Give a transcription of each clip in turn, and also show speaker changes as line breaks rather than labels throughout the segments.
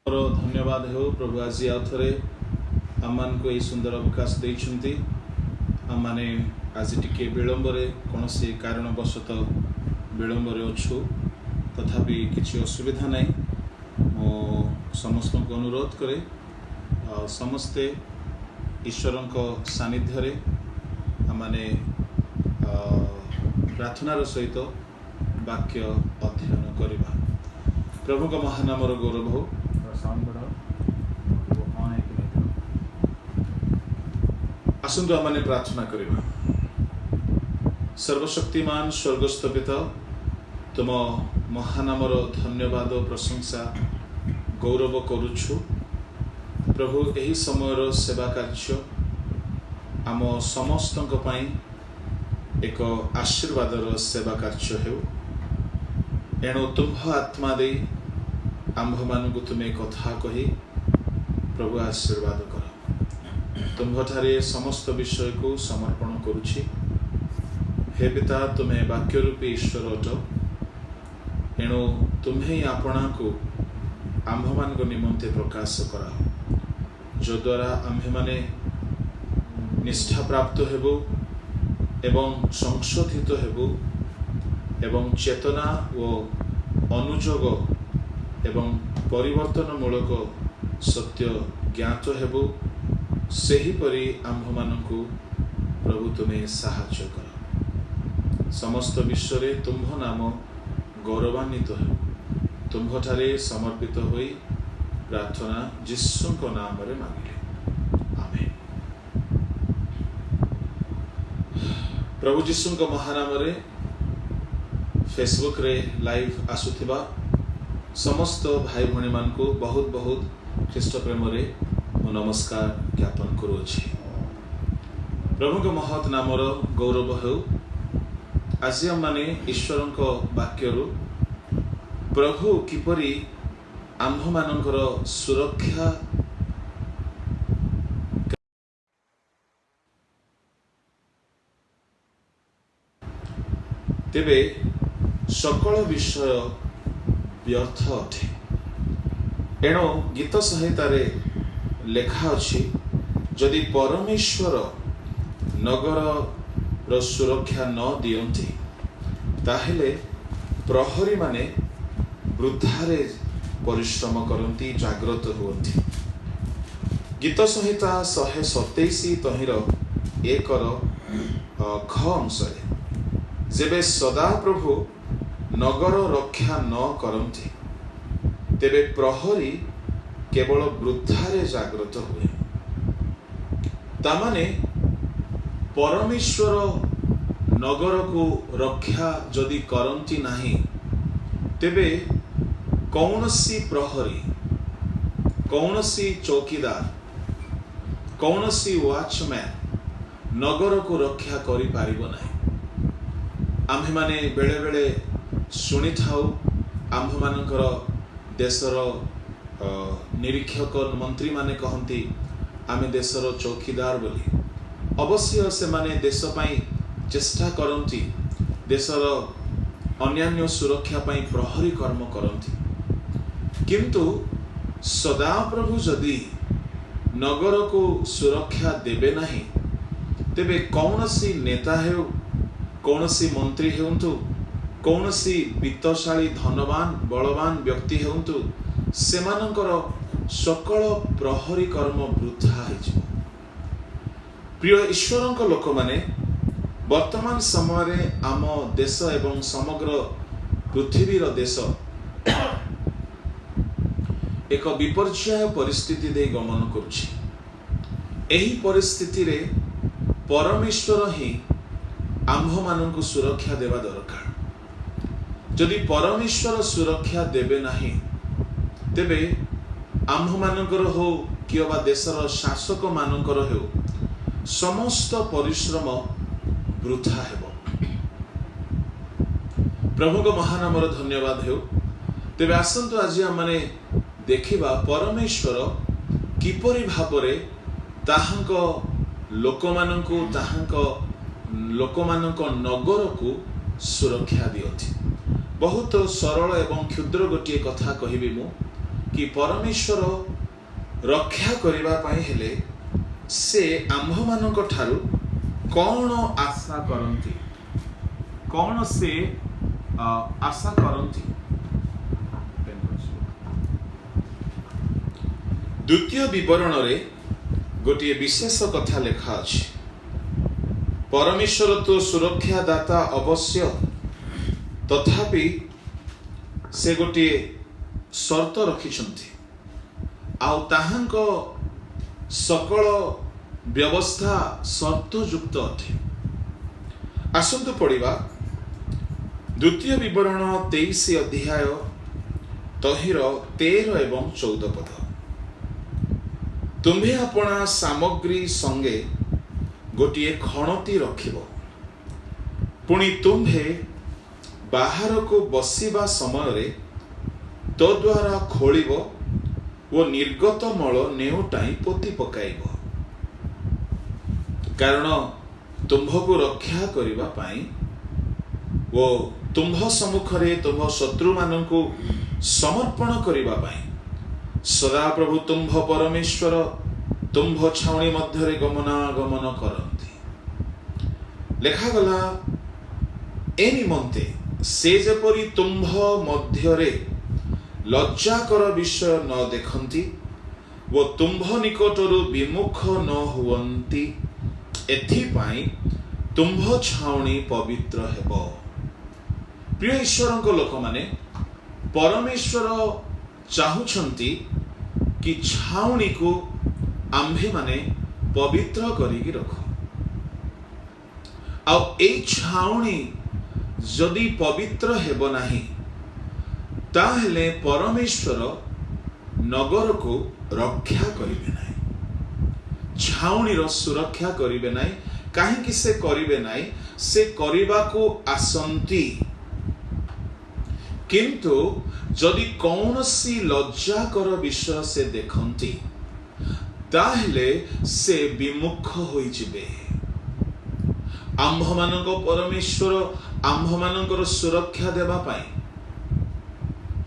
धन्यवाद हो प्रभु आज आउ थे आम को यही सुंदर अवकाश देते आम मैंने आज टी विलंब कौन सी कारणवशत विलंब अच्छु तथापि किसी असुविधा ना मो समस्त को अनुरोध करे समस्ते ईश्वर सानिध्य आमने प्रार्थनार सहित वाक्य अध्ययन करवा प्रभु का महानामर गौरव हो। आसंतु आमने प्रार्थना करवा। सर्वशक्तिमान स्वर्गस्थ पिता तुम महानामर धन्यवाद प्रशंसा गौरव करुछु प्रभु यही समयर सेवा कार्य आम समस्त एक आशीर्वादर सेवा कार्य हो एणु तुम्ह आत्मा दे आंभ मानू तुम्हें कथा कही प्रभु आशीर्वाद कर तुम्हारे समस्त विषय को समर्पण करुछि। हे पिता तुम्हें वाक्य रूपी ईश्वर अट एणु तुम्हें आपणा को आंभ मान निमंते प्रकाश करा जो द्वारा आंभे माने निष्ठा प्राप्त हेबु एवं संशोधित हेबु एवं चेतना व अनुजोग एवं परिवर्तन मूलक सत्य ज्ञात हेबु सही परी आंभ मानकु प्रभु तुम्हें साहाय्य कर समस्त विश्व रे तुम्ह नाम गौरवान्वित हो तुम्हारे समर्पित होई प्रार्थना यीशु को नाम रे मांगिले आमेन। प्रभु यीशु को महानाम रे फेसबुक रे लाइव आसुथिबा समस्त भाई भणी मान को बहुत बहुत ख्रीष्ट प्रेम रे नमस्कार ज्ञापन करुछि। प्रभु के महत नामर गौरव हो। आज माने ईश्वर वाक्य प्रभु किपरि आंभ मानकर सुरक्षा तेबे सकल विषय व्यर्थ अटे एणु गीत संहितार लेखा अछि जदि परमेश्वर नगर सुरक्षा न दियंती ताहेले प्रहरी माने वृद्धारे परिश्रम करती जाग्रत हुअंती। गीत संहिता 127 तहिर 1 ख अंशरे जेबे सदा प्रभु नगर रक्षा न करती तेबे प्रहरी केवल वृद्धारे जाग्रत हुए तामाने परमेश्वर नगर को रक्षा जदि करती नाही तेबे कौनसी प्रहरी कौनसी चौकीदार कौनसी वॉचमैन नगर को रक्षा करि पारिबो नाही। आम्भे माने बेले बेले शुणी थाउ आंभ मानकर देशर निरीक्षक मंत्री माने कहती आमे देशर चौकीदार बोली अवश्य से माने देश पाई चेष्टा करती देशर अन्यान्य सुरक्षा पाई प्रहरी कर्म करती किंतु सदा प्रभु जदि नगर को सुरक्षा देबे नहीं तेबे कौनसी नेता हेउ कौनसी मंत्री हेउंतु कौनसी वित्तशाली धनवान बलवान व्यक्ति हेउंतु सेमानंकर सकल प्रहरी कर्म वृथा हो। प्रिय ईश्वर लोक माने वर्तमान समय आम देश एवं समग्र पृथ्वीर देश एक विपर्यय परिस्थिति दे गमन करुछि। एही परिस्थिति रे परमेश्वर ही आंभ मानकु सुरक्षा देवा दरकार। जदि परमेश्वर सुरक्षा देबे नाही तेबे आंभ मानकर हो किबा देशर शासक मानकर हो समस्त परिश्रम वृथा हेबो। प्रभु को महानामर धन्यवाद हो। तेबे आसंतु आज माने देखिबा परमेश्वर किपरि भाबरे ताहांक लोकमानंकु ताहांक लोकमानंक नगर को सुरक्षा दियति। बहुत सरल एवं क्षुद्र गोटे कथा कहबी मु कि परमेश्वर रक्षा करबा पाई हेले से आम्भ मानक ठारू कौन आशा करती, कौन से आशा करती। द्वितीय विवरण रे गोटे विशेष कथा लेखा अछि। परमेश्वर तो सुरक्षा दाता अवश्य, तथापि से गोटे शर्त रखिछन्ति आउ ताहांको सकल व्यवस्था शर्तयुक्त अटे। आसंतु पढ़िबा द्वितीय विवरण 23 अध्याय तहिर 13 एवं 14 पद। तुम्हे अपना सामग्री संगे गोटे खणती रखिब, पुणी तुम्हे बाहर को बसिबा समय रे तो द्वारा खोलिब वो निर्गत मल नेउटाई पोती पकाइब, कारण तुम्ह को रक्षा करिबा पाई वो तुम्ह सम्मुखरे तुम्ह शत्रु माननकु समर्पण करिबा पाई सदा प्रभु तुम्ह परमेश्वर तुम्ह छाउणी मध्यरे गमनागमन करती। लेखा गला ए निमंते से जेपरि तुम्ह मध्यरे लज्जाकर विषय न देखंती वो तुम्ह निकटरू विमुख न हुवंती, एथिपाई तुम्ह छाउणी पवित्र हेबो। प्रिय ईश्वरଙ୍କ लोकमाने परमेश्वर चाहुछंती कि छाउणी को आम्भे माने पवित्र करिकी रखो। आ ए छाउणी जदि पवित्र हेबो नाही ताहेले परमेश्वर नगर को रक्षा करिबे नाही, छाउणीर सुरक्षा करिबे नाही। काहेकि से करिबे नाही, से करिबा को आसंती, किंतु जदि कौनसी लज्जाकर विषय से देखंती ताहेले से विमुख होई जिबे। आम्भ मानक परमेश्वर आम्भ मानकर सुरक्षा देबा पाई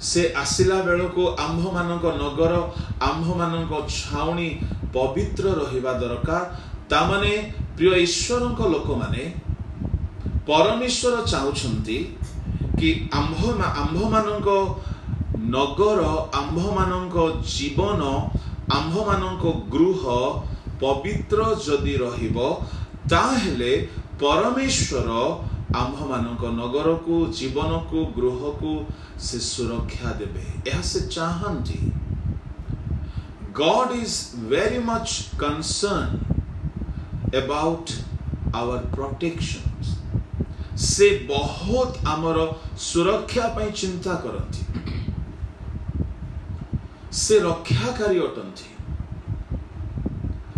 से आसिला बेलको आम्भ मानक नगर आम्भ मानक छाउणी पवित्र रहिबा दरकार। तामाने प्रिय ईश्वरଙ୍କ लोक माने परमेश्वर चाहुछंती कि आम्भ मानक नगर आम्भ मानक जीवन आम्भ मानक गृह पवित्र जदि रहिबो ताहेले परमेश्वर आम्भ मानक नगर को जीवन को गृह को से सुरक्षा देबे। यह से चाहंती। God is very much concerned about our protections. से बहुत आमर सुरक्षा पाई चिंता करती, से रक्षाकारी अटंती,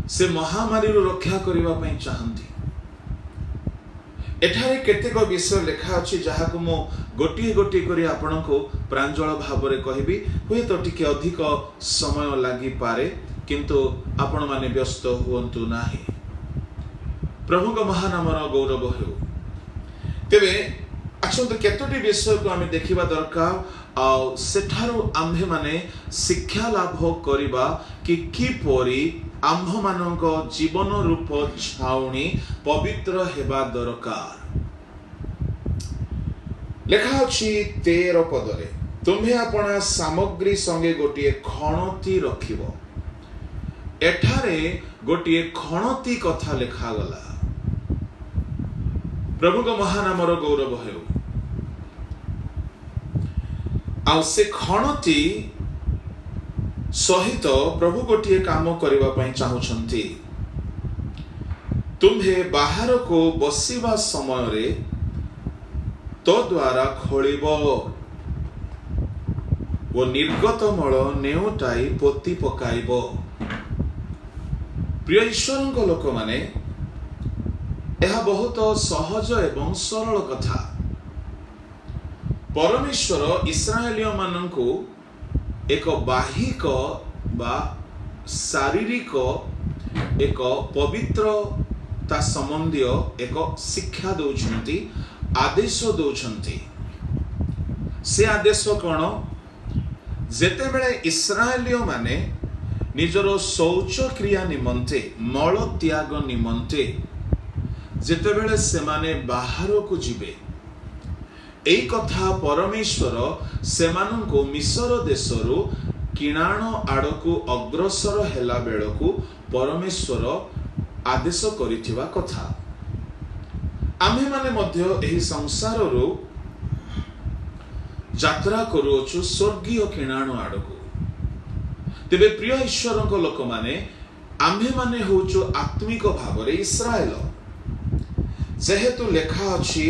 से महामारी रक्षा करबा पाई चाहंती। एठारे केतेक विषय लेखा अछि जहाको मो गोटी गोटी करी आपनको प्रांजल भावरे कहबी। हुए तो टिके अधिक समय लागि पारे, किंतु आपण माने व्यस्त हुअंतु नाही। प्रभु को महानामर गौरव हेउ। तेबे आछंत केतोटी विषय को आमे देखिबा दरकार आ सेठारो आम्भे माने शिक्षा लाभ करिबा कि किपरि आम्भ मानक जीवन रूप छाउणी पवित्र हेबा दरकार। लेखा अछि 13 पदरे, तुम्हे अपना सामग्री संगे गोटे खणती रखिब। एठारे गोटे खणती कथा लेखा गला। प्रभु को महानामर गौरव हेउ। आ से खणती सहित प्रभु गोटे काम करबा पई चाहुछंती। तुम्हे बाहर को बसिबा समय रे तो द्वारा खोलिब वो निर्गत मल नेउटाई पोती पकाइब। प्रिय ईश्वरଙ୍କ लोक माने यह बहुत सहज एवं सरल कथा। परमेश्वर इस्राएलिय माननकु एक बाहिक बा शारीरिक एक पवित्रता संबंधी एक शिक्षा दौछंती, आदेश दौछंती। से आदेश कौन जेतेबेले इस्राएलियो माने निजर शौच क्रिया निमंते मल त्याग निमंते जेतेबेले सेमाने बाहर को जिबे एई कथा परमेश्वर सेमानंको मिस्र देशरु किणाण आड़कू अग्रसर हेला बेलकू परमेश्वर आदेश करिथिबा कथा आमे माने मध्य एही संसाररु यात्रा करूछु स्वर्गीय किणाण आड़कू तेबे प्रिय ईश्वरक लोक माने आमे माने होछु आत्मिक भावरे इस्राएल जेहेतु लेखा अछि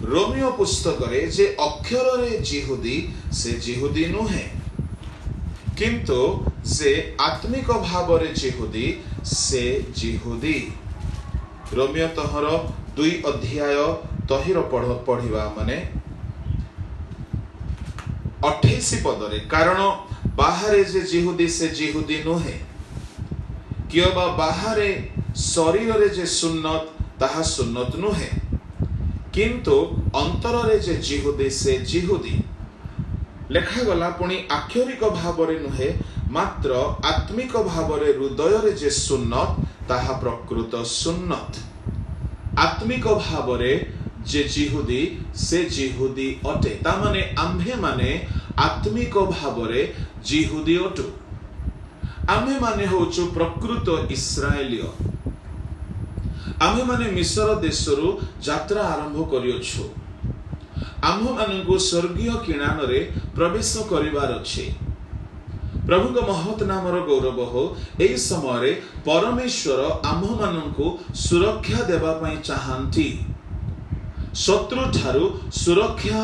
रोमियो पुस्तक रे जे अक्षर रे जिहुदी से जिहुदी नुहे किंतु से आत्मिक भाव रे जिहुदी से जिहुदी रोमियो तहर 2 अध्याय तहिर पढ़िबा माने 28 पद रे कारण बाहरे जे जिहुदी से जिहुदी नुहे कियोबा बाहरे शरीर रे जे सुन्नत ताहा सुन्नत नुहे किंतु अंतर रे जे जिहुदी से जिहुदी लेखा गला पुणी आक्षरिक भाव रे नुहे मात्र आत्मिक भाव रे हृदय रे जे सुन्नत ताहा प्रकृत सुन्नत आत्मिक भाव रे जे जिहुदी से जिहुदी अटे ता माने आम्भे माने आत्मिक भाव रे जिहुदी अटु आम्भे माने होचु प्रकृत इस्राएलिय आम्भे माने मिस्र देशरु यात्रा आरंभ करियोछु आम्भ मानकु स्वर्गीय किणान रे प्रवेश करिवार अछि प्रभु को महत नामर गौरव हो एई समय रे परमेश्वर आम्भ मानकु सुरक्षा देबा पई चाहंती शत्रु ठारू सुरक्षा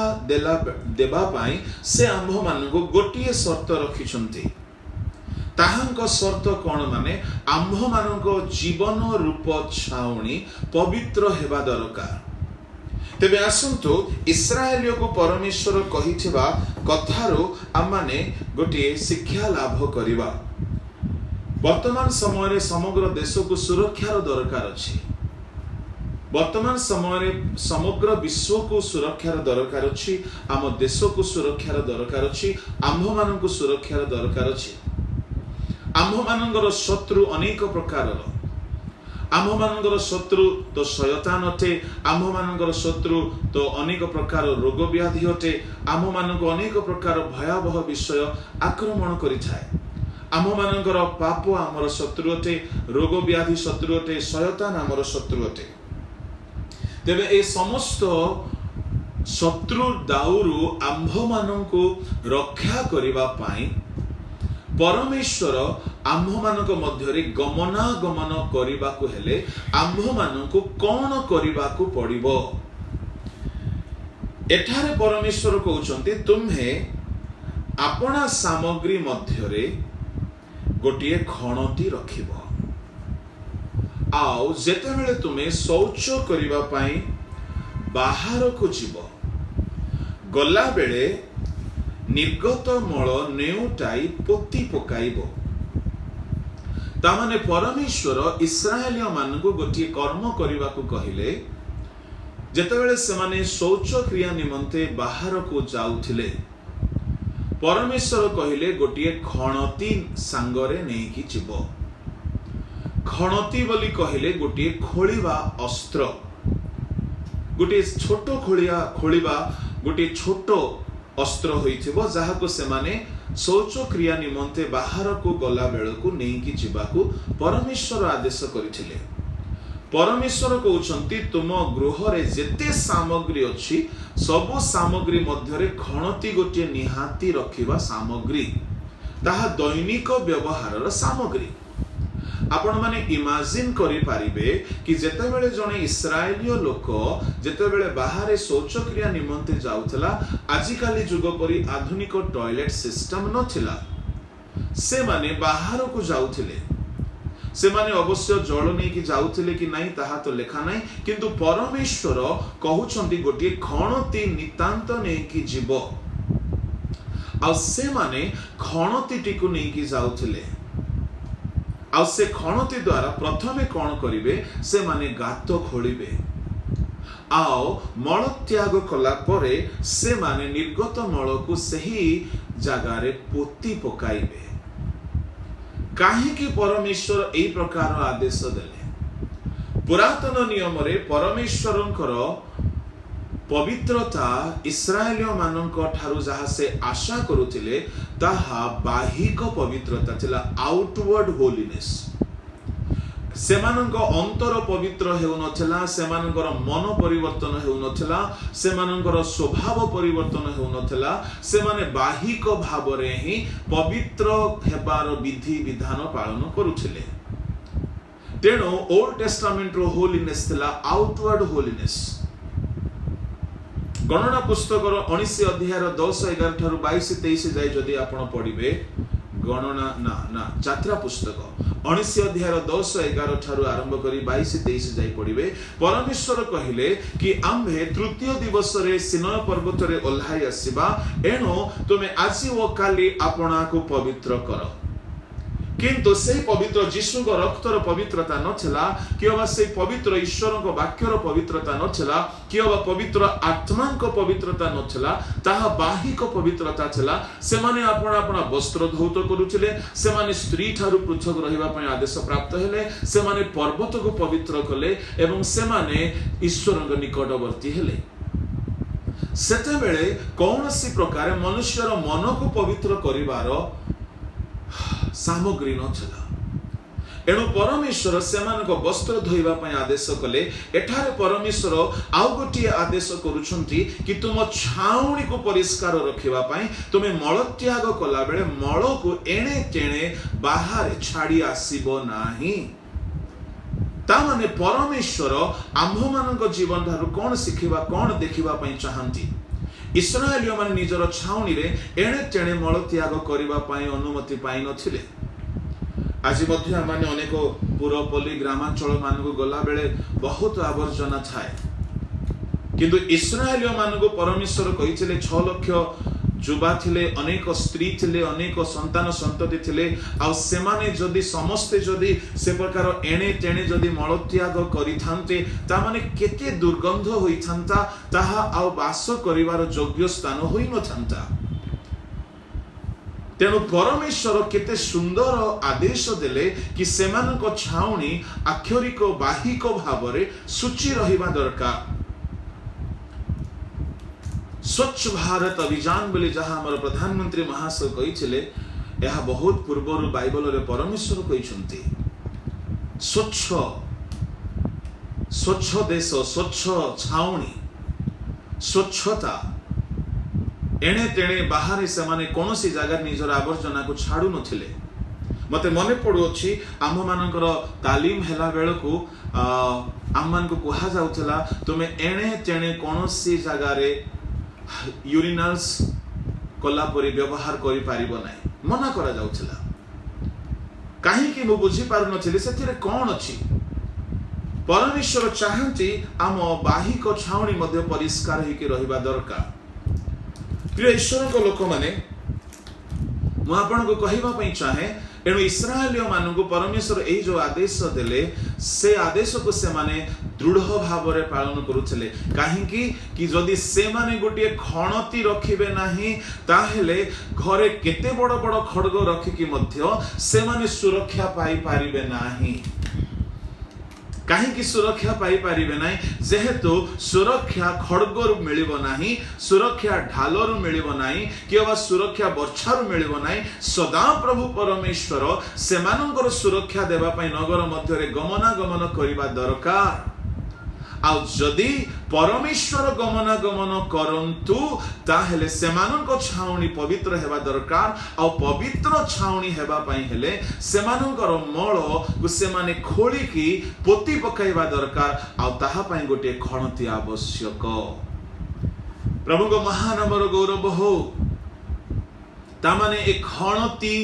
देबा पई से आम्भ मानकु गोटिए शर्त रखिछंती ताहांक शर्त कौन माने आम्भ मानक जीवन रूप छाउणी पवित्र हेबा दरकार तेबे आसंतु इस्राएलियो को परमेश्वर कहिथिबा कथारो आमाने गोटे शिक्षा लाभ करिबा वर्तमान समय रे समग्र देश को सुरक्षार दरकार अछि वर्तमान समय रे समग्र विश्व को सुरक्षार दरकार अछि आम देश को सुरक्षार दरकार अछि आम्भ मानक सुरक्षार दरकार अछि आम्भ मानकर शत्रु अनेक प्रकार आम्भ मानकर शत्रु तो शयतान अटे आम्भ मानकर शत्रु तो अनेक प्रकार रोग व्याधि अटे आम्भ मानक अनेक प्रकार भयावह विषय आक्रमण करिथाए आम्भ मानकर पाप आमर शत्रु अटे रोग व्याधि शत्रु अटे शयतान आमर शत्रु अटे तेबे ए समस्त शत्रु दाउरु आम्भ मानकु रक्षा करिबा पाई परमेश्वर आम्भ मानक मध्यरे गमनागमन करिबाकु हेले आम्भ मानकु कोन करिबाकु पड़िबो एठारे परमेश्वर कहउचंती तुम्हे आपना सामग्री मध्यरे गोटिए खणती रखिबो आउ जेतेबेले तुमे शौच करिबा पई बाहर को जीवो गला बेले निर्गत मल नेउटाई पोती पकाइबो तामाने परमेश्वर इस्राएलिया मानकु गोटिए कर्म करिबाकु कहिले जेतेबेले सेमाने शौच क्रिया निमंते बाहर को जाउथिले परमेश्वर कहिले गोटिए खणती सांगरे नेकी जीवो खणती बोली कहिले गोटिए खोलिबा अस्त्र गोटिए छोटो खोलिबा गोटिए छोटो अस्त्र होइथिबो जाहाको सेमाने शौच क्रिया निमंते बाहर को गला बेलकु नेकी जीवाकु परमेश्वर आदेश करिथिले परमेश्वर कहउचंती तुम गृह रे जेते सामग्री अछि सब सामग्री मध्यरे खणती गोटे निहाती रखिबा सामग्री ताहा दैनिक व्यवहारर सामग्री आपण माने इमेजिन करि पारिबे कि जेतेबेले जने इस्राएलियो लोक जेतेबेले बाहरे शौच क्रिया निमंते जाउथला आजिकाली जुग परि आधुनिक टॉयलेट सिस्टम नथिला से माने बाहर को जाउथिले से माने अवश्य जल नै कि जाउथिले कि नाही ताहा तो लेखा नाही किंतु परमेश्वर कहउछंती गोटे खणती नितांत नै कि जीव आ से माने खणती टिकु नै कि जाउथिले आ से खणती द्वारा प्रथमे कौन करिवे से माने गात खोलिबे आओ मल त्याग कला परे से माने निर्गत मल को सही जगार पोती पकाइबे। कहीं परमेश्वर यही प्रकार आदेश देले। पुरातन नियम रे परमेश्वरंकर पवित्रता इस्राएल मानक ठारू जहा से आशा करुथिले ताहा बाहिक पवित्रता थिला, आउटवर्ड होलीनेस। सेमानंको अंतर पवित्र हेउ नथिला, सेमानंकर मन परिवर्तन हेउ नथिला, सेमानंकर स्वभाव परिवर्तन हेउ नथिला, सेमाने बाहिक भाव रे ही पवित्र हेबार विधि विधान पालन करुथिले। तेणु ओल्ड टेस्टामेंट रो होलीनेस थिला आउटवर्ड होलीनेस। गणना पुस्तक 19 अध्याय 10 11 ठारू 22 23 जाय जदि आपण पढिबे, गणना ना यात्रा पुस्तक 19 अध्याय 10 11 ठारू आरंभ करी 22 23 जाय पढिबे। परमेश्वर कहिले कि आम्भे तृतीय दिवस रे सिनाई पर्वत रे ओल्हाई आसीबा, एणु तुमे आजि ओ काली आपणा को पवित्र कर। किंतु से पवित्र जीशु को रक्तर पवित्रता नथिला, किबा से पवित्र ईश्वर को वाक्यर पवित्रता नथिला, किबा पवित्र आत्मा को पवित्रता नथिला, ताहा बाहिक पवित्रता थिला। से माने आपना आपना वस्त्र धौत करुथिले, से माने स्त्री ठारू पृथक रहिबा पय आदेश प्राप्त हेले, से माने पर्वत को पवित्र कले एवं से माने ईश्वर को निकटवर्ती हेले। सेते बेले कौनसी प्रकार मनुष्यर मन को पवित्र करिवार सामग्री नथिला। एणु परमेश्वर सेमानक वस्त्र धोइबा पय आदेश कले। एठारे परमेश्वर आउ गोटिए आदेश करूछंती कि तुम छाउणी को परिष्कार रखिबा पय तुमे मल त्याग कला बेले मल को एणे तेणे बाहर छाड़ी आसीबो नाही। ता माने परमेश्वर आम्भ मानक जीवन धारु कोन सिखिबा कोन देखिबा पय चाहंती। इस्राएलियो माने निजर छाउणी रे एणे तेणे मल त्याग करिबा पय अनुमति पाइ नथिले। आज मध्य माने अनेक पुरपल्ली ग्रामांचल मानक गला बेले बहुत आवर्जना थाए, किंतु इस्राएलियो मानक परमेश्वर कहिथिले 6 लाख जुबा थिले, अनेक स्त्री थिले, अनेक संतान संतति थिले। आ सेमाने जदि समस्ते जदि से प्रकार एणे तेणे जदि मल त्याग करिथान्ते ता माने केते दुर्गंध होइथान्ता, ताहा आ वास करिवार योग्य स्थान होई नथान्ता। तेणु परमेश्वर केते सुंदर आदेश देले कि सेमानक छाउणी आक्षरिक बाहिक भाव रे सूची रहिबा दरकार। स्वच्छ भारत अभियान बोली जहाँ हमारे प्रधानमंत्री महाशय कही, यह बहुत पूर्वर बाइबल रे परमेश्वर कही स्वच्छ देश, स्वच्छ छाउणी, स्वच्छता। एणे तेणे बाहर से माने कोनोसी जगह निजर आवर्जना को छाड़ू नथिले। मते मने पड़ुछि आम मानकर तालीम हेला बेलकू आम मान को कहा जाउथला तुमे एणे तेणे कोनोसी जगह रे यूरिनल्स कला परि व्यवहार करि पारिबो नाही, मना करा जाउथला। काहे कि मु बुझी पारु नथिले सेथिरे कोन अछि। परमेश्वर चाहंती आम बाहिक छाउणी मध्ये परिष्कार हेकि रहिबा दरकार। प्रिय ईश्वर को लोक माने मु आपन को कहिबा पई चाहे, एणु इस्राएलियो मानकु परमेश्वर एई जो आदेश देले से आदेश को से माने दृढ़ भाव रे पालन करुथिले। काहेकि कि जदि से माने गोटिए खणती रखिबे नाही ताहेले घरे केते बड़ बड़ खड्ग रखिकि मध्य से माने सुरक्षा पाई पारिबे नाही। कहीं सुरक्षा पाई पारिबे नाही, जेहेतु सुरक्षा खड्गरु मिलिबो नाही, सुरक्षा ढालरु मिलिबो नाही, किबा सुरक्षा बर्छारु मिलिबो नाही। सदा प्रभु परमेश्वर सेमानंकर सुरक्षा देबा पई नगर मध्य रे गमनागमन करिबा दरकार। आ जदि परमेश्वर गमनागमन करंतु ताहेले सेमानंक छाउणी पवित्र हेबा दरकार। आ पवित्र छाउणी हेबा पई हेले सेमानंकर मळ को सेमाने खोली की पोती पकाइबा दरकार। आ ताहा पई गोटे खणती आवश्यक। प्रभु को महानामर गौरव हो। तामाने एक खणती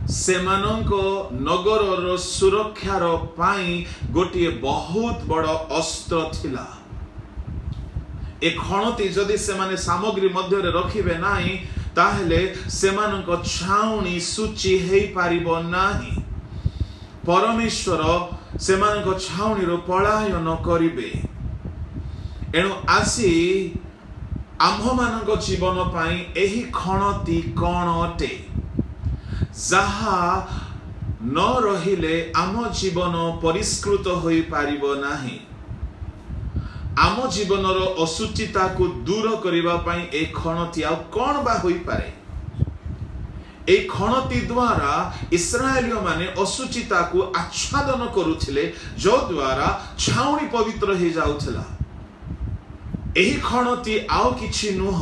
सेमानंको नगर सुरक्षार पाई गोटे बहुत बड़ अस्त्र थिला। ए खणती जदि सेमाने सामग्री मध्य रे रखिबे नाही ताहेले सेमानंको छाउणी सूची हेई पारिबो नाही। परमेश्वर सेमानंको छाउणी रो पलायन करिबे। एणु आसी आम्भମାନଙ୍କ जीवन पाई एही खणती कौन अटे जहा न रहिले आम जीवन परिष्कृत होई पारिबो नाही। आम जीवनर असुचिता को दूर करिबा पाई ए खणती आ कौन बा होई पारे। ए खणती द्वारा इस्राएलियो माने असुचिता को आच्छादन करुथिले जो द्वारा छाउणी पवित्र हे जाउथला। एही खणती आउ किछि नुह,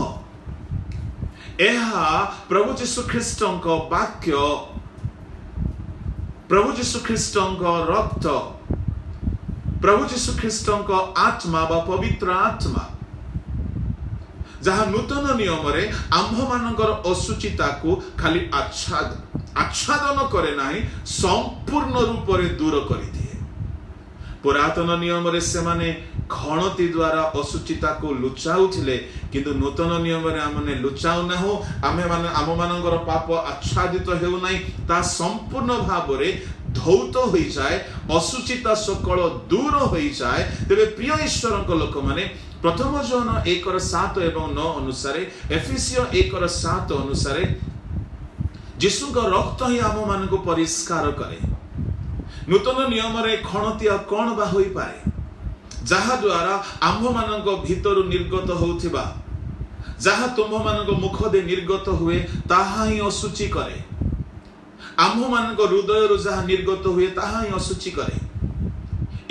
एहा प्रभु यीशु ख्रीष्टଙ୍କ वाक्य, प्रभु यीशु ख्रीष्टଙ୍କ रक्त, प्रभु यीशु ख्रीष्टଙ୍କ आत्मा बा पवित्र आत्मा जहाँ नूतन नियम रे आम्भ मानकर असुचिता को खाली आच्छादन करे नाही, संपूर्ण रूप रे दूर करि दिए। पुरातन नियम रे से माने खणती द्वारा असुचिता को लुचाउथिले, किंतु नूतन नियम रे आमने लुचाउ ना हो, आमे माने आम मानकर पाप आच्छादित हेउ नाही, ता संपूर्ण भाव रे धौत होई जाए, असुचिता सकल दूर होई जाए। तेबे प्रिय ईश्वरक लोक माने प्रथम जन 1:7 एवं 9 अनुसार, एफिसियो 1:7 अनुसार यीशुଙ୍କ रक्त ही आम मान को परिष्कार करे। नूतन नियम रे खणती कौन बा होई पारे जहा द्वारा आम्भ मानक भीतर निर्गत होउथिबा, जहा तुम मानक मुख दे निर्गत हुए ताहा ही असुचि करे। आम्भ मानक हृदय रु जहा निर्गत हुए ताहा ही असुचि करे।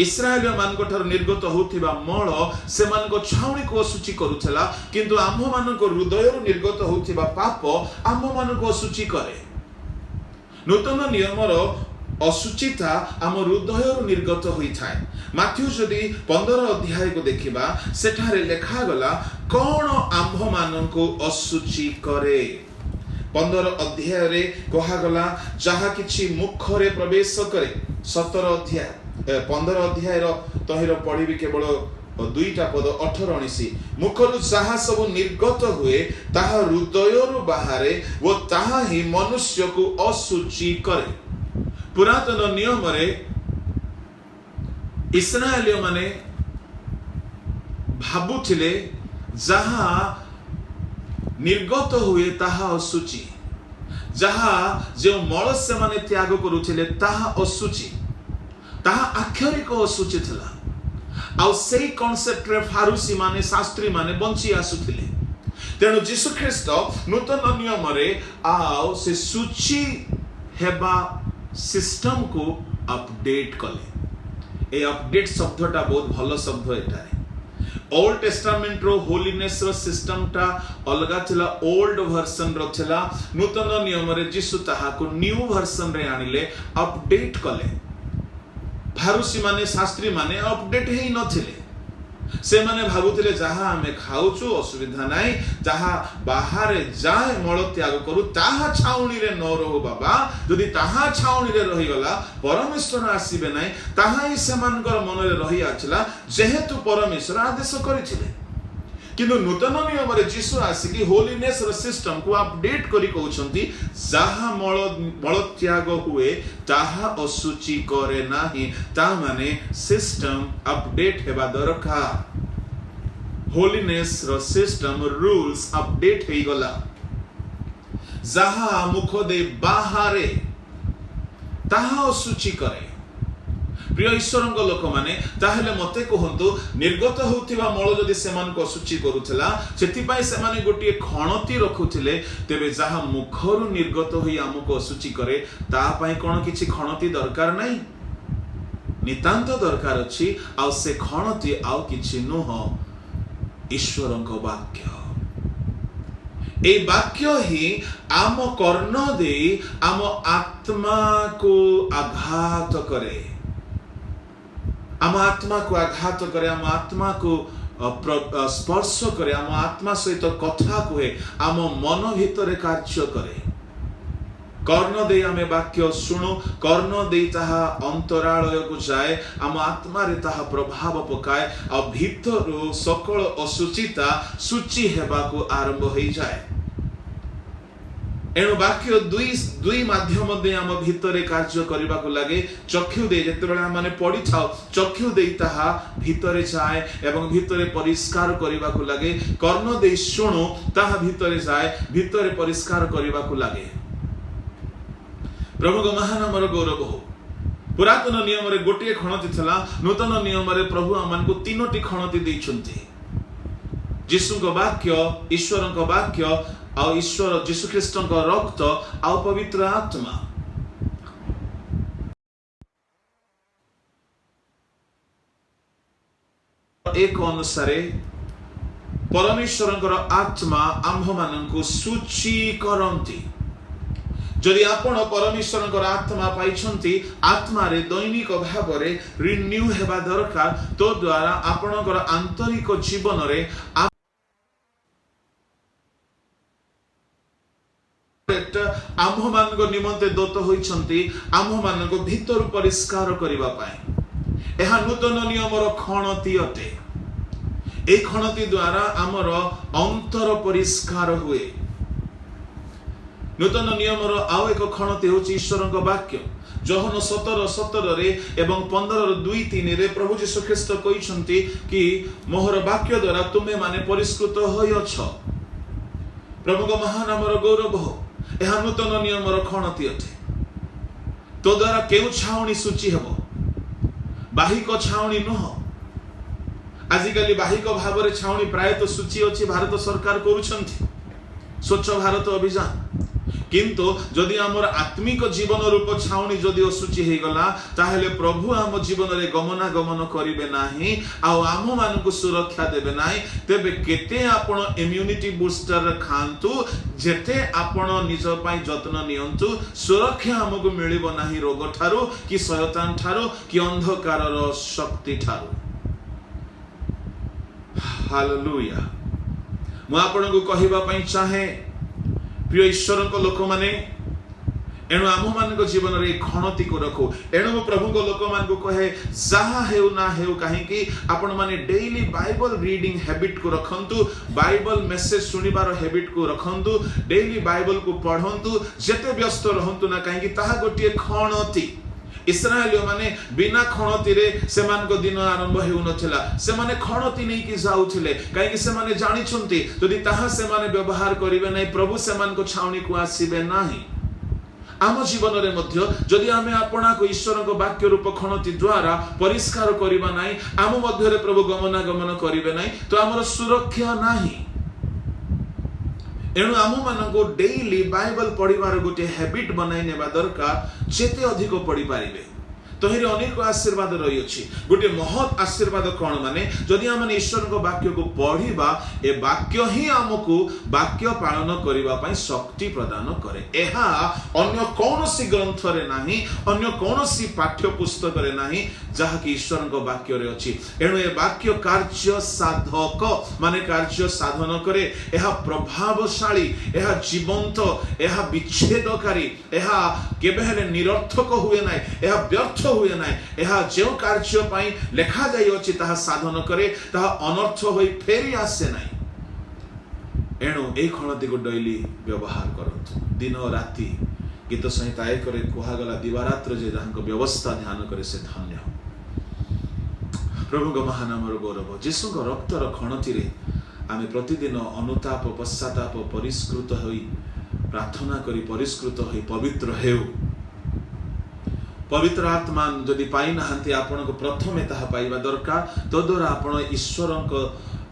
इस्राएल मानक ठार निर्गत होउथिबा मळ से मानक छाउणी को असुचि करूथला, किंतु आम्भ मानक हृदय रु निर्गत होउथिबा पाप आम्भ मानक असुचि करे। नूतन नियमर असुचिता आम हृदय रु निर्गत होई थाए। माथ्यू जदि 15 अध्याय को देखिबा, सेठारे लेखा गला कौन आम्भ माननको असुचि करे। 15 अध्याय रे कहा गला जहा किछि मुख रे प्रवेश करे। 17 अध्याय 15 अध्याय रो तहिर पढिबी केवल 2टा पद 18-19। मुखरु जहा सब निर्गत हुए ताहा हृदय रु बाहरे वो ताहा ही मनुष्य को असुचि करे। पुरातन नियम रे इस्राएलियो माने भाबुथिले जहा निर्गत हुए ताहा असुचि, जहा जो मल से माने त्याग करुथिले ताहा असुचि, ताहा आक्षरिक असुचि थिला। आ सेही कॉन्सेप्ट रे फारूसी माने शास्त्री माने बंची आसुथिले। तेणु यीशु ख्रीष्ट नूतन नियम रे आओ से सूची हेबा सिस्टम को अपडेट कले। ए अपडेट शब्दटा बहुत भलो शब्द एटा है। ओल्ड टेस्टामेंट रो होलीनेस रो सिस्टम टा अलगा थिला, ओल्ड वर्जन रो थिला। नूतन नियम रे यीशु ताहा को न्यू वर्जन रे आनिले, अपडेट कले। फारूसी माने शास्त्री माने अपडेट हेई नथिले। से माने भाबुथिले जहा हमें खाउछु असुविधा नाही, जहा बाहर जाए मल त्याग करू ताहा छाउणी रे न रहो बाबा। जदि ताहा छाउणी रे रही गला परमेश्वर आसीबे नाही, ताहा ही सेमानकर मन रे रही आछला जेहेतु परमेश्वर आदेश करिथिले। किंतु नूतन नियम रे यीशु आसिकी होलीनेस रो सिस्टम को अपडेट करी कहउछंती जहा मल त्याग हुए ताहा असुचि करे नाही। ता माने सिस्टम अपडेट हेबा दरकार। होलीनेस रो सिस्टम रूल्स अपडेट हेई गला। जहा मुख दे बाहरे ताहा असुचि करे। प्रिय ईश्वरଙ୍କ लोक माने ताहेले मते कहंतु निर्गत होउथिबा मळ जदि सेमान को असुचि करूथला, सेति पई सेमाने गोटी खणती रखुथिले, तेबे जहा मुखरु निर्गत होई हमको असुचि करे ता पई कोन किछि खणती दरकार नाही, नितांत दरकार अछि। आ से खणती आउ किछि नुह, ईश्वरଙ୍କ वाक्य। ए वाक्य ही आम कर्ण दे आम आत्मा को आघात करे, आम आत्मा को आघात करे, आम आत्मा को स्पर्श करे, आम आत्मा सहित कथा कहे, आम मन भितर कार्य करे। कर्ण दे आमे वाक्य शुणु, कर्ण दे ताहा अंतरालय को जाए, आम आत्मा रे ताहा प्रभाव पकाए, आ भीतर सकल असुचिता सूची हेबा को आरंभ हो जाए। एणु वाक्य दुई माध्यम दे आम भितरे कार्य करबा को लागे चक्षु दे जेतेबेले आमे पढ़ी थाओ चक्षु दे ताहा भितरे जाए एवं भितरे परिष्कार करबा को लागे कर्ण दे शुणु ताहा भितरे जाए भितरे परिष्कार करबा को लागे प्रभु को महानामर गौरव हो पुरातन नियम रे गोटे खणति थला नूतन नियम रे प्रभु आमान को तीनोटी खणति दैछन्ति यीशु को वाक्य ईश्वर को वाक्य आ ईश्वर यीशु ख्रीष्ट को रक्त आ पवित्र आत्मा एक अनुसारे परमेश्वर आत्मा आम्भ मानक सूची करती जदि आपण परमेश्वर आत्मा पाइछन्ति आत्मा रे दैनिक भाव रे रिन्यू हेबा दरकार तो द्वारा आपणकर आंतरिक जीवन रे आम्भ मानक निमंते दत्त होइछन्ति आम्भ मानक भीतर परिष्कार करिबा पाए एहा नूतन नियमर खणति अटे ए खणति द्वारा आमर अंतर परिष्कार हुए नूतन नियमर आउ एक खणति होछि ईश्वरक वाक्य जोहन 17:17 रे एवं 15:2-3 रे प्रभु यीशु ख्रीष्ट कहिसंती कि मोहर वाक्य द्वारा तुमे माने परिष्कृत होइछ प्रभु को महानामर गौरव हो एहा नूतन नियमर खणति अटे तो द्वारा केउ छाउनी सूची हेबो बाहिक छाउनी नह आजिकाली बाहिक भाव रे छाउनी प्राय तो सूची अछि भारत सरकार करूछंती स्वच्छ भारत अभियान किंतु जदि आमर आत्मिक जीवन रूप छाउनी जदि असूची हे गला ताहेले प्रभु आम जीवन रे गमनागमन करिवे नाही आ आम मानकु सुरक्षा देबे नाही तेबे केते आपण इम्यूनिटी बूस्टर खांतु जेते आपण निज पई जत्न नियंतु सुरक्षा हमकु मिलिबो नाही रोग ठारू कि शयतान ठारू कि अंधकारर शक्ति ठारू हालेलुया मु आपनकु कहिबा पई चाहे प्रिय ईश्वर को लोक माने एणु आम मान जीवन रे खणति को रखो एणु प्रभु को लोक मान को कहे जहा हेउ ना हेउ कहीं आपण माने डेली बाइबल रीडिंग हैबिट को रखंतु बाइबल मैसेज सुनिबार हैबिट को रखंतु डेली बाइबल को पढंतु जेते व्यस्त रहंतु ना कहीं ताहा गोटिए खणति इस्राएल माने बिना खणति रे सेमान को दिन आरंभ हेउ नथिला से माने खणति नै कि जाउथिले काहे कि से माने जानि छंती जदि ताहा से माने व्यवहार करिवे नै प्रभु सेमान को छाउनी को आसीबे नाही आम जीवन रे मध्य जदि आमे आपणा को ईश्वर को वाक्य रूप खणति द्वारा परिष्कार करिबा नाही आम मध्य रे प्रभु गमनागमन करिवे नाही तो हमर सुरक्षा नाही एणु आम मानक डेली बाइबल पढ़िबार गोटे हैबिट बनाई नेबा दरकार जेते अधिक पढ़ी पारिबे तहिरे अनेक आशीर्वाद रही अछि गोटे महत आशीर्वाद कोन माने जदि हम ईश्वर को वाक्य को पढ़िबा ए वाक्य ही हमकु वाक्य पालन करिबा पई शक्ति प्रदान करे एहा अन्य कोनोसी ग्रंथ रे नाही अन्य कोनोसी पाठ्य पुस्तक रे नाही जहा कि ईश्वर को वाक्य रे अछि एणु ए वाक्य कार्य साधक माने कार्य साधन करे एहा प्रभावशाली एहा जीवंत एहा विच्छेदकारी एहा केबे हेले निरर्थक हुए नाही एहा व्यर्थ हुए ना यह जो कार्य पाई लेखा जाई अछि ताहा साधन करे ताहा अनर्थ होई फेरी आसे नाही एणु ए खणति को डैली व्यवहार करत दिन राति गीत संहिता 1 रे कुहा गला दिवारात्र जे जानको व्यवस्था ध्यान करे से धन्य प्रभु को महानामर गौरव यीशु को रक्तर खणति रे आमे प्रतिदिन अनुताप पश्चाताप परिष्कृत होई प्रार्थना करी परिष्कृत होई पवित्र हेउ पवित्र आत्मा जदि पाई नाहंती आपण को प्रथमे ताहा पाइबा दरकार तो द्वारा आपण ईश्वर को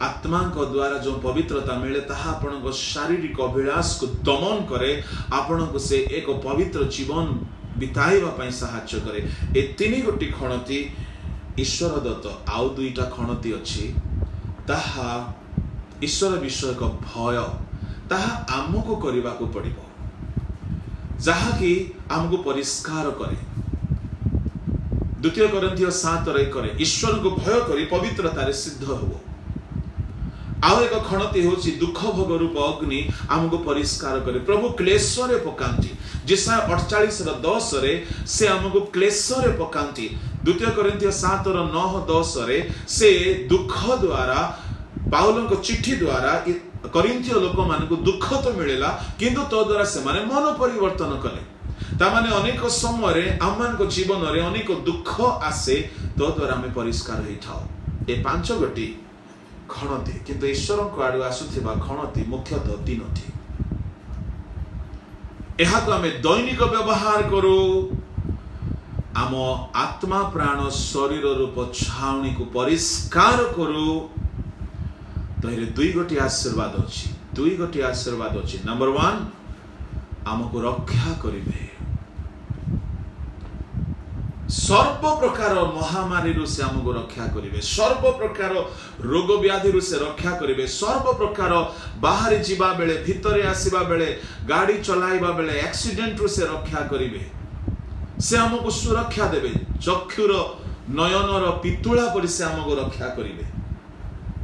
आत्मा को द्वारा जो पवित्रता मिले ताहा आपण को शारीरिक अभिलाष को दमन करे आपण को से एक पवित्र जीवन बिताइबा पई सहायता करे ए तीन गोटी खणति ईश्वर दत्त आउ दुईटा खणति अछि ताहा ईश्वर विषय को भय ताहा आमको करिबा को पड़िबो जहा कि आमको परिष्कार करे 2 कोरिन्थियो 7:1 ईश्वर को भय करी पवित्रता रे सिद्ध हो आउ एक खणति होछि दुख भोग रूप अग्नि आमको परिष्कार करे प्रभु क्लेश रे पकांती जिसा 48:10 रे से आमको क्लेश रे पकांती 2 कोरिन्थियो 7:9-10 रे से दुख द्वारा पाउल को चिट्ठी द्वारा करिन्थियो लोक मानकु दुख तो मिलेला किंतु तो द्वारा से माने मन परिवर्तन कले तामाने अनेक समय रे आमान जीवन रे अनेक दुख आसे तो द्वारा आम परिष्कार होइथाउ। ए 5 गोटी खणती किंतु ईश्वर को आडु आसुथिबा खणती मुख्यतः 3टी। एहा को आम दैनिक व्यवहार करू आम आत्मा प्राण शरीर रूप छाउनी को परिष्कार करू। तहिरे 2 गोटी आशीर्वाद अछि 2 गोटी आशीर्वाद अछि। नंबर 1 आमको रक्षा करिवे सर्व प्रकार महामारी रु से आमको रक्षा करिवे सर्व प्रकार रोग व्याधि रु से रक्षा करिवे सर्व प्रकार बाहर जीवा बेले भितरे आसीबा बेले गाड़ी चलाइबा बेले एक्सीडेंट रु से रक्षा करिवे से आमको सुरक्षा देवे चक्षुर नयनर पितुला परि से आमको रक्षा करिवे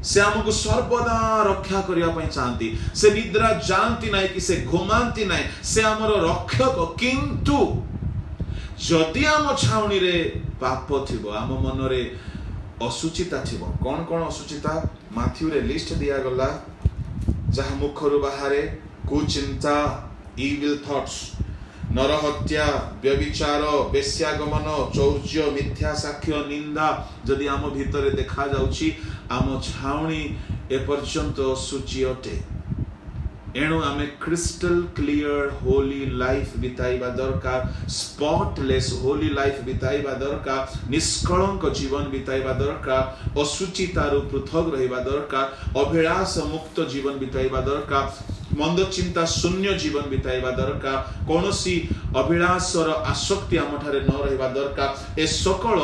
से आमको सर्वदा रक्षा करिया पई चाहती से निद्रा जानती नहीं कि से घुमांती नहीं से आमर रक्षक किंतु जदि आम छाउनी रे पाप थिबो आम मन रे असुचिता थिबो कोन कोन असुचिता माथ्यू रे लिस्ट दिया गला जहा मुखरु बाहरे कुचिंता इविल थॉट्स नरहत्या व्यभिचार बेश्यागमन चौर्य मिथ्या साक्ष्य निंदा जदि आम भितरे देखा जाउची आम छाउनी ए पर्यंत असुचि अटे। एणु आमे क्रिस्टल क्लियर होली लाइफ बिताइबा दरकार स्पॉटलेस होली लाइफ बिताइबा दरकार निष्कलंक जीवन बिताइबा दरकार असुचितारु पृथक रहिबा दरकार अभिलाष मुक्त जीवन बिताइबा दरकार मंद चिंता शून्य जीवन बिताइबा दरकार कोनोसी अभिलाषर आसक्ति आमठारे न रहिबा दरकार। ए सकल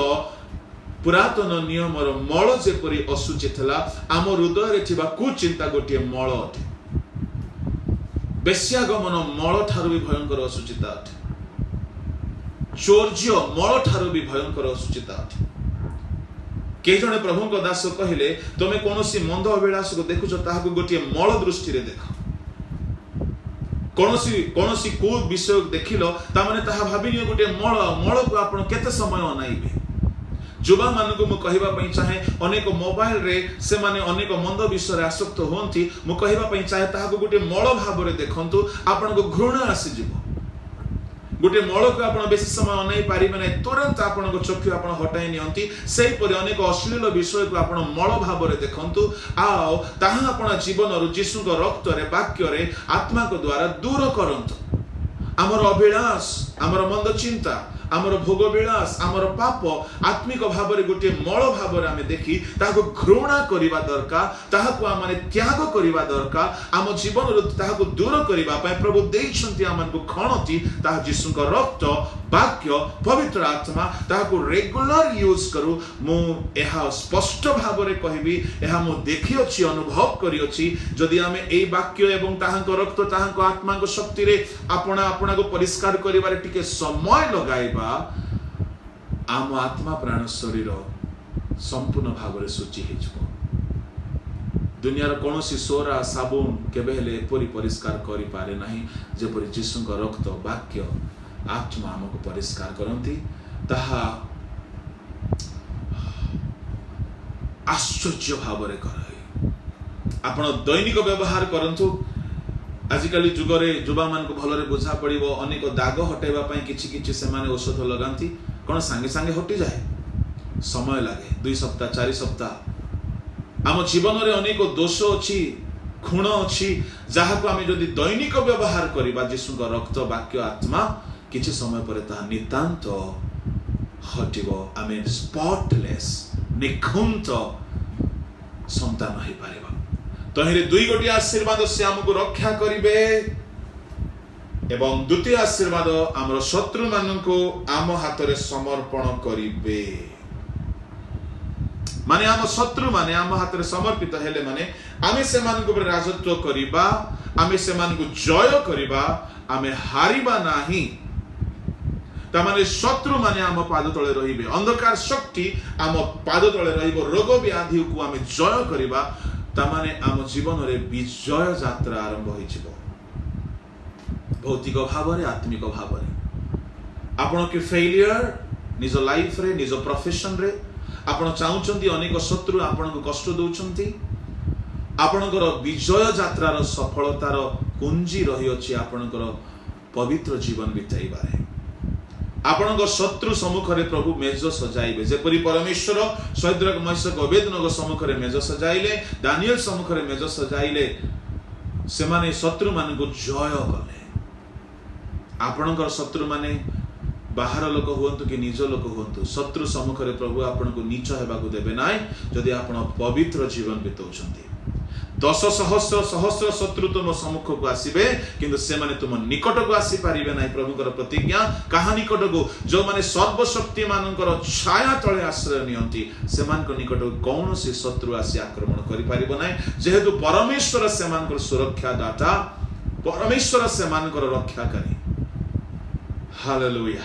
पुरातन नियमर मल जेपरि असुचि थला आम हृदय रे थिबा कुचिंता गोटे मल अटे बेश्यागमन मल ठारू भी भयंकर असुचिता अटे चौर्य मल ठारू भी भयंकर असुचिता अटे। के जने प्रभु को दास कहिले तमे कोनोसी मंद अभिलाष को देखुछ ताहाको गोटे मल दृष्टि रे देख कोनोसी को विषय देखिलो ता माने ताहा भाबिनियो गोटे मल को आपण केते समय अनाइबे। युवा मानक मु कहिबा पई चाहे अनेक मोबाइल रे से माने अनेक मंद विषय रे आसक्त होंती मु कहिबा पई चाहे ताहाको गोटे मल भाव रे देखंतु आपण को घृणा आसी जिवो गोटे मल को आपण बेसी समय अनाई पारिबे नै तुरंत आपण को चक्षु आपण हटाई नियंती सेही परि अनेक अश्लील विषय को आपण मल भाव रे देखंतु आओ ताहा आपण जीवन रु यीशु को रक्त रे वाक्य रे आत्मा को द्वारा दूर करंतु हमर अभिलाष हमर मंद चिंता आमर भोग विलास आमर पाप आत्मिक भाव रे गोटे मल भाव रे आमे देखि ताको घृणा करिबा दरकार ताहाको आमे त्याग करिबा दरकार आम जीवन रु ताहाको दूर करिबा पय प्रभु देइछंती आमनको खणती ताहा यीशुको रक्त वाक्य पवित्र आत्मा ताहाको रेगुलर यूज करू। मु एहा स्पष्ट भाव रे कहिबी एहा मु देखि अछि अनुभव करि अछि जदि आमे एई वाक्य एवं ताहाको रक्त ताहाको आत्मा को शक्ति रे आपना को परिष्कार करिबारे टिके समय लगाइबा आम आत्मा प्राण शरीर संपूर्ण भाव रे सूची हेजबो। दुनिया रो कोनोसी सोरा साबुन केबे हेले एपरि परिष्कार करि पारे नाही जेपरि यीशुको रक्त वाक्य आत्मा हमको परिष्कार करंती ताहा आश्चर्य भाव रे करय। आपण दैनिक व्यवहार करंतु आजिकाली जुगरे युवा मान को भलरे बुझा पड़िबो अनेक दाग हटाइबा पई किछि से माने औषध लगांती कोन संगे संगे हटि जाए समय लागे 2 सप्ताह 4 सप्ताह। आम जीवन रे अनेक दोष अछि खुण अछि जहा को आमे जदि दैनिक व्यवहार करिबा यीशु को रक्त वाक्य आत्मा किछि समय परे ता नितांत हटिबो आमे स्पॉटलेस निखुंत संतान होई पारिबा। तहिरे 2 गोटी आशीर्वाद से हमको रक्षा करिवे एवं द्वितीय आशीर्वाद आमर शत्रु माननको आम हाथ रे समर्पण करिवे माने आम शत्रु माने आम हाथ रे समर्पित हेले माने आमे से माननको पर राजत्व करिबा आमे से माननको जय करिबा आमे हारिबा नाही। ता माने शत्रु माने आम पाद तळे रहिबे अंधकार शक्ति आम पाद तळे रहिबो रोग व्याधि को आमे जय करिबा तामाने आम जीवन रे विजय यात्रा आरंभ होई छिबो। भौतिक भाव रे आत्मिक भाव रे आपण के फेलियर निज लाइफ रे निज प्रोफेशन रे आपण चाहुचंती अनेक शत्रु आपण को कष्ट दउचंती आपणकर विजय यात्रार सफलतार कुंजी रही अछि आपणकर पवित्र जीवन बिताइबारे। आपणकर शत्रु सम्मुखरे प्रभु मेज सजाइबे, जेपरि परमेश्वर शद्रक मेशक अबेदनगो सम्मुखरे मेज सजाइले, दानिएल सम्मुखरे मेज सजाइले, सेमाने शत्रु मानकु जय कले। आपणकर शत्रु माने बाहर लोक हुअन्तु कि निज लोक हुअन्तु, शत्रु सम्मुखरे प्रभु आपणको नीच हेबाकु देबे नाइ जदि आपण पवित्र जीवन बिताउछन्ति। 10,000 सहस्र शत्रु तुम सम्मुख को आसीबे किंतु से माने तुम निकट को आसी पारिबे नाइ। प्रभुकर प्रतिज्ञा कहा निकट को जो माने सर्वशक्ति मानकर छाया तले आश्रय नियंती से मानक निकट कौन सी शत्रु आसी आक्रमण करि पारिबो नाइ, जेहेतु परमेश्वर से मानकर सुरक्षा दाता, परमेश्वर से मानकर रक्षाकारी। Hallelujah.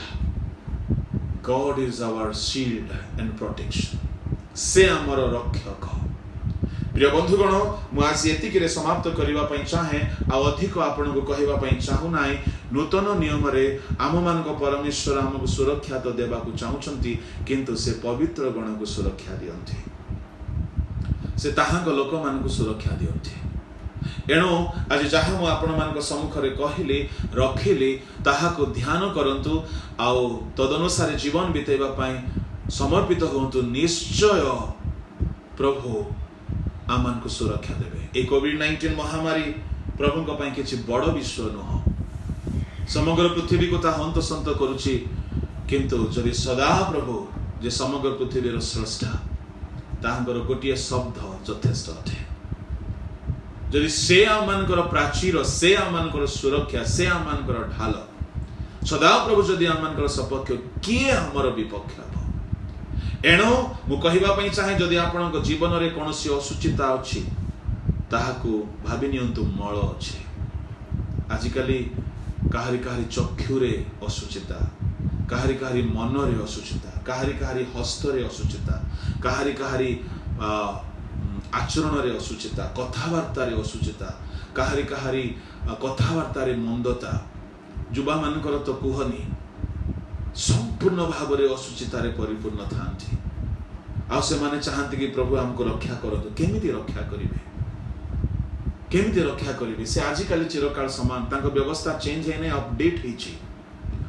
God is our shield and protection. से हमर रक्षक। प्रिय बंधुगण, मु आज एतिकिरे समाप्त करिवा पई चाहे आ अधिक आपन को कहिवा पई चाहू नाइ। नूतन नियम रे आम मान को परमेश्वर हमको सुरक्षा तो देबा को चाहुचंती, किंतु से पवित्र गण को सुरक्षा दियंती, से ताहां को लोक मान को सुरक्षा दियंती। एणु आज जहाँ मु आपण मान को सम्मुख रे कहिली रखिली ताहा को ध्यान करंतु आ तदनुसार जीवन बिताइबा पई समर्पित होंतु। निश्चय प्रभु आमान को सुरक्षा देवे। ए कोविड-19 महामारी प्रभु को पई किछि बड़ विषय न, समग्र पृथ्वी को ता हंत संत करूछि, किंतु जदि सदा प्रभु जे समग्र पृथ्वी रो स्रष्टा तांकर गोटिए शब्द यथेष्ट अटे। जदि से आमानकर प्राचीर, से आमानकर सुरक्षा, से आमानकर ढाल, सदा प्रभु जदि आमानकर सपक्ष किए हमर विपक्ष। एणु मु कहिबा पई चाहे जदि आपनक जीवन रे कोनोसी असुचिता अछि ताहाकु भाबि नियंतु मळ अछि। आजिकाली काहारी काहारी चक्षुरे असुचिता, काहारी काहारी मन रे असुचिता, काहारी काहारी हस्त रे असुचिता, काहारी काहारी आचरण रे असुचिता, कथावार्ता रे असुचिता, काहारी काहारी कथावार्ता रे मंदता, युवा मानकर तो कुहनी संपूर्ण भाव में असुचितार परिपूर्ण थांती। आ से माने चाहती कि प्रभु हमको रक्षा करतु। केमिति रक्षा करिवे, केमिति रक्षा करिवे? से आजिकाली चिरकाल समान तांको व्यवस्था चेंज है, अपडेट हेछि,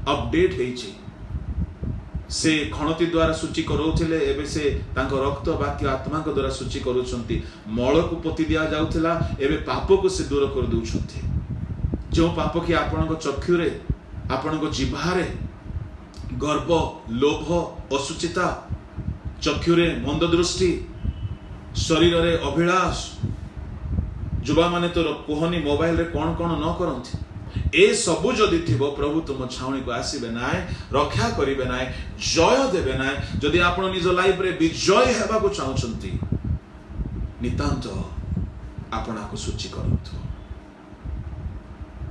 अपडेट हेछि। से खणति द्वारा सूची करोथिले, एबे से तांको रक्त वाक्य आत्मा को द्वारा सूची करूछंती। मळ को पोति दिया जाउथिला, एबे पाप को से दूर कर दउछंती। जो पाप कि आपनको चक्षुरे, आपनको जिह्वारे गर्व, लोभ, असुचिता, चक्षुरे मंद दृष्टि, शरीर रे अभिलाष, युवा माने तो कोहनी मोबाइल रे कौन कौन न करंती। ए सबु जदि थिबो प्रभु तुम छाउणी को आसीबे नाय, रक्षा करिबे नाय, जय देबे नाय। जदि आपण निज लाइफ रे विजय हेबा को चाहुचंती, नितांत आपणा को सूची करंतु।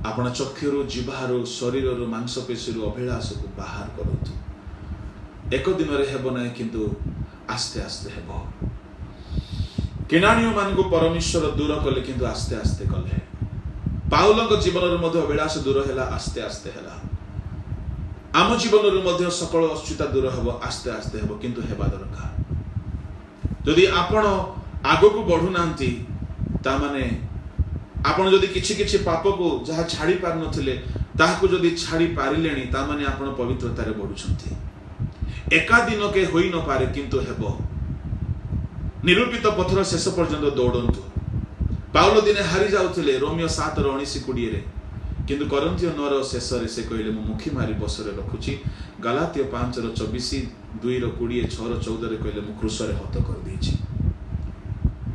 आपण चक्षुरु, जिह्वारु, शरीररु, मांसपेशीरु अभिलाष को बाहर करंतु। एक दिन रे हेबो नाय, किंतु आस्ते आस्ते हेबो। केनानियो मान को परमेश्वर दूर कले, किंतु आस्ते आस्ते कले। पाउलक जीवन रे मध्य अभिलाष दूर हैला, आस्ते आस्ते हैला। आम जीवन रे मध्य सकल असुचिता दूर हेबो, आस्ते आस्ते हेबो, किंतु हेबा दरकार। जदि आपण आगो को बढ़ु नांती, ता माने आपण जदि किछि किछि पाप को जहा छाड़ी पार नथिले ताहाकु जदि छाड़ी पारिलेनी, ता माने आपण पवित्रता रे बढ़ुछंती। एका दिन के होई न पारे, किंतु हेबो। निरूपित पथर शेष पर्यंत दौड़ंतु। पाउल दिने हारि जाउथिले रोमियो 7:19-20 रे, किंतु करंथियो 9 शेष रे से कहले मु मुखी मारी बसरे रखुची। गलातियो 5:24, 2:20, 6:14 रे कहले मु क्रूस रे हत कर देछि।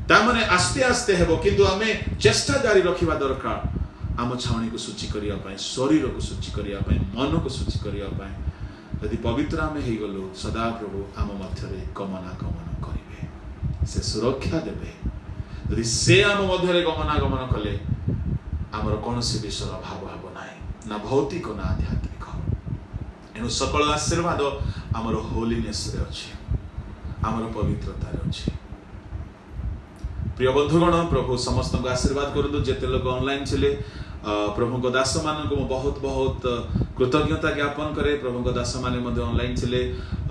तामने आस्ते आस्ते हेबो, किंतु आमे चेष्टा जारी रखिबा दरकार। आम छाउणी को सूची करिया पई, शरीर को सूची करिया पई, मन को सूची करिया पई। यदि पवित्र आमे हेइ गलो, सदा प्रभु आम मध्य रे गमनागमन करिवे, से सुरक्षा देबे। यदि से आम मध्य रे गमनागमन कले, आमर कोनोसी विषय अभाव हेबो नाही, ना भौतिक ना आध्यात्मिक। एनु सकल आशीर्वाद आमर होलीनेस रे अछि, आमर पवित्रता रे अछि। प्रिय बंधुगण, प्रभु समस्त को आशीर्वाद करदु। जेते लोग ऑनलाइन छिले प्रभु दास मान को बहुत बहुत कृतज्ञता ज्ञापन करे। प्रभु दास माने ऑनलाइन थे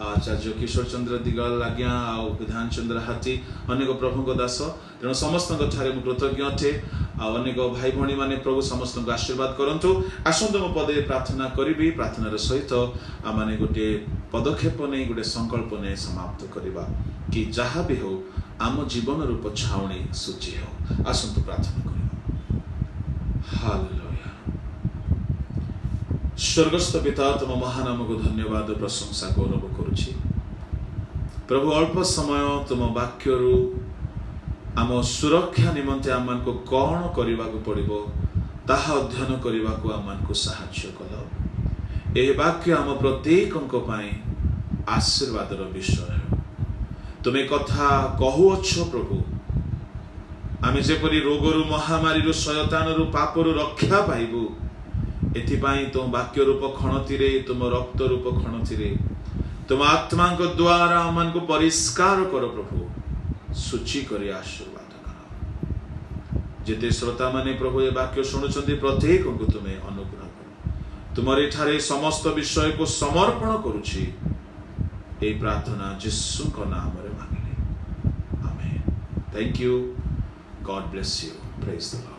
आचार्य किशोर चंद्र दिगल आज्ञा आ विधान चंद्र हाथी अनेक प्रभु दास तेणु समस्त कृतज्ञ थे। अनेक भाई भणी माने प्रभु समस्त आशीर्वाद करंतु। आसंतु मो पदे प्रार्थना करी प्रार्थनार सहित आम गोटे पदक्षेप नहीं गोटे संकल्प नहीं समाप्त करवा कि जहाँ भी हो आम जीवन रूप छाउणी सूची हो। आसंतु प्रार्थना करवा। हालेलुया। स्वर्गस्थ पिता तुम महानाम को धन्यवाद प्रशंसा गौरव करुछि प्रभु। अल्प समय तुम वाक्य आम सुरक्षा निमंते आम को कौन करने को पड़ो ताहा अध्ययन करने को आम को साहाय्य कल। यह वाक्य आम प्रत्येक आशीर्वाद विषय तुम्हें कथा कहूअछ प्रभु। आम जेपरी रोगरु महामारी शयतान पापरु रक्षा पाइबु एथिपाई तुम वाक्य रूप खणति तुम रक्त रूप खणति तुम आत्मा द्वारा आम को परिष्कार कर प्रभु। सूची कर आशीर्वाद कर। जेते श्रोता माने प्रभु ये वाक्य शुणुचंती प्रत्येक को तुम्हें अनुग्रह कर। तुम्हारे ठारे समस्त विषय को समर्पण करुछि। ए प्रार्थना यीशु का नाम रे मांगिले amen. Thank you. God bless you. Praise the Lord.